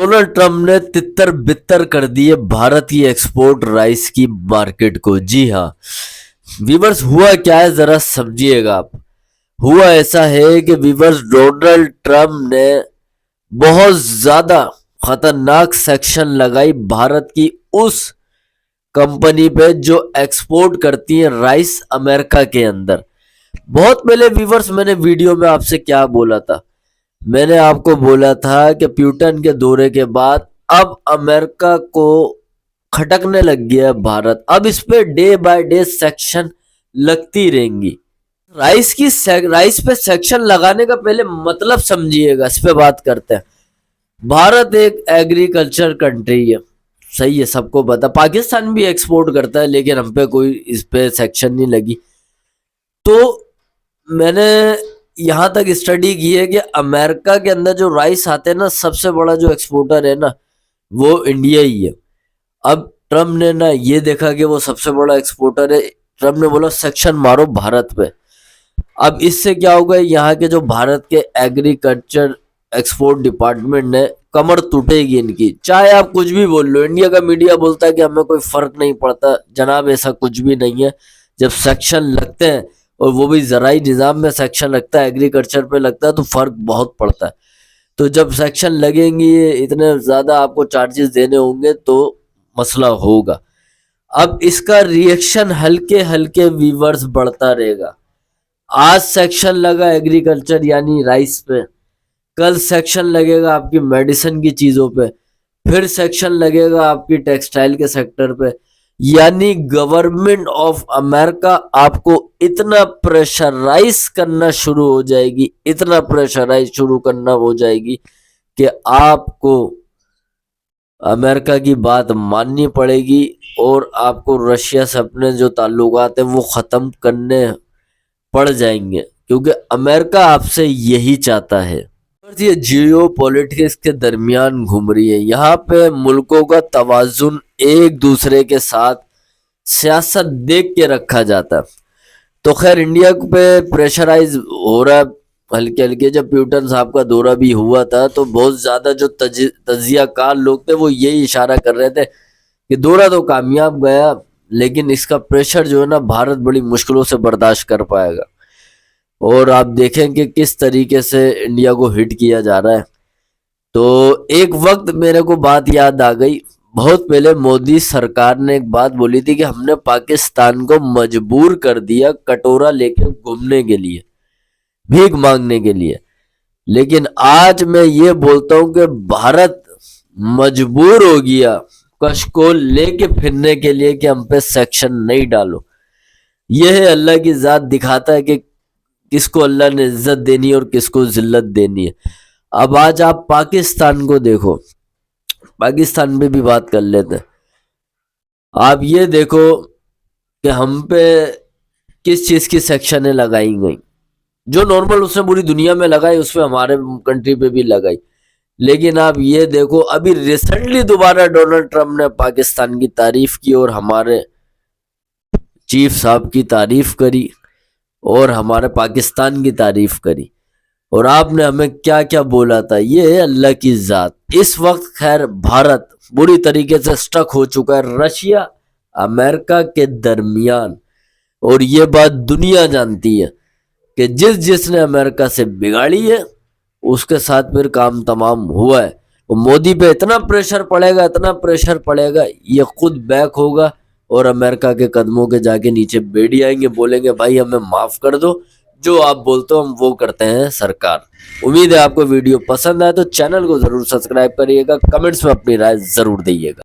Donald Trump ने तितर बितर कर दिए भारत की एक्सपोर्ट राइस की मार्केट को। जी हाँ वीवर्स, हुआ क्या है जरा समझिएगा आप। हुआ ऐसा है कि वीवर्स, डोनाल्ड ट्रम्प ने बहुत ज्यादा खतरनाक सेक्शन लगाई भारत की उस कंपनी पे जो एक्सपोर्ट करती है राइस अमेरिका के अंदर। बहुत पहले वीवर्स, मैंने वीडियो में आपसे क्या बोला था? मैंने आपको बोला था कि प्यूटन के दौरे के बाद अब अमेरिका को खटकने लग गया भारत। अब इस पे डे बाय डे सेक्शन लगती रहेंगी। राइस पे सेक्शन लगाने का पहले मतलब समझिएगा, इस पे बात करते हैं। भारत एक एग्रीकल्चर कंट्री है, सही है, सबको पता। पाकिस्तान भी एक्सपोर्ट करता है, लेकिन हम पे कोई इस पे सेक्शन नहीं लगी। तो मैंने यहाँ तक स्टडी की है कि अमेरिका के अंदर जो राइस आते हैं ना, सबसे बड़ा जो एक्सपोर्टर है ना, वो इंडिया ही है। अब ट्रम्प ने ना ये देखा कि वो सबसे बड़ा एक्सपोर्टर है, ट्रम्प ने बोला सेक्शन मारो भारत पे। अब इससे क्या होगा, यहाँ के जो भारत के एग्रीकल्चर एक्सपोर्ट डिपार्टमेंट ने कमर टूटेगी इनकी। चाहे आप कुछ भी बोल लो, इंडिया का मीडिया बोलता है कि हमें कोई फर्क नहीं पड़ता। जनाब ऐसा कुछ भी नहीं है। जब सेक्शन लगते हैं, और वो भी ज़राई निज़ाम में सेक्शन लगता है, एग्रीकल्चर पे लगता है, तो फ़र्क बहुत पड़ता है। तो जब सेक्शन लगेंगे, इतने ज़्यादा आपको चार्जेस देने होंगे, तो मसला होगा। अब इसका रिएक्शन हल्के हल्के वीवर्स बढ़ता रहेगा। आज सेक्शन लगा एग्रीकल्चर यानी राइस पे, कल सेक्शन लगेगा आपकी मेडिसिन की चीज़ों पे, फिर सेक्शन लगेगा आपकी टेक्सटाइल के सेक्टर पे। यानी गवर्नमेंट ऑफ अमेरिका आपको इतना प्रेशराइज करना शुरू हो जाएगी, इतना प्रेशराइज शुरू करना हो जाएगी कि आपको अमेरिका की बात माननी पड़ेगी, और आपको रशिया से अपने जो ताल्लुकात हैं वो ख़त्म करने पड़ जाएंगे, क्योंकि अमेरिका आपसे यही चाहता है। ये जियो पॉलिटिक्स के दरमियान घूम रही है। यहाँ पे मुल्कों का तवाजुन एक दूसरे के साथ सियासत देख के रखा जाता। तो खैर इंडिया पे प्रेशराइज हो रहा है हल्के हल्के। जब प्यूटन साहब का दौरा भी हुआ था, तो बहुत ज़्यादा जो तजियाकार लोग थे वो यही इशारा कर रहे थे कि दौरा तो कामयाब गया, लेकिन इसका प्रेशर जो है ना, भारत बड़ी मुश्किलों से बर्दाश्त कर पाएगा। और आप देखें कि किस तरीके से इंडिया को हिट किया जा रहा है। तो एक वक्त मेरे को बात याद आ गई, बहुत पहले मोदी सरकार ने एक बात बोली थी कि हमने पाकिस्तान को मजबूर कर दिया कटोरा लेके घूमने के लिए, भीख मांगने के लिए। लेकिन आज मैं ये बोलता हूं कि भारत मजबूर हो गया कशकोल लेके फिरने के लिए कि हम पे सेक्शन नहीं डालो। यह है अल्लाह की जात, दिखाता है कि किसको अल्लाह ने इज्जत देनी है और किसको जिल्लत देनी है। अब आज आप पाकिस्तान को देखो, पाकिस्तान पे भी बात कर लेते हैं। आप ये देखो कि हम पे किस चीज़ की सेक्शनें लगाई गई, जो नॉर्मल उसने पूरी दुनिया में लगाई, उसमें हमारे कंट्री पे भी लगाई। लेकिन आप ये देखो, अभी रिसेंटली दोबारा डोनाल्ड ट्रम्प ने पाकिस्तान की तारीफ की और हमारे चीफ साहब की तारीफ करी और हमारे पाकिस्तान की तारीफ करी। और आपने हमें क्या क्या बोला था, ये है अल्लाह की जात। इस वक्त खैर भारत बुरी तरीके से स्टक हो चुका है रशिया अमेरिका के दरमियान, और ये बात दुनिया जानती है कि जिसने अमेरिका से बिगाड़ी है उसके साथ फिर काम तमाम हुआ है। वो मोदी पे इतना प्रेशर पड़ेगा, इतना प्रेशर पड़ेगा, ये खुद बैक होगा और अमेरिका के कदमों के जाके नीचे बैठ आएंगे, बोलेंगे भाई हमें माफ कर दो, जो आप बोलते हो हम वो करते हैं सरकार। उम्मीद है आपको वीडियो पसंद आए तो चैनल को जरूर सब्सक्राइब करिएगा, कमेंट्स में अपनी राय जरूर दीजिएगा।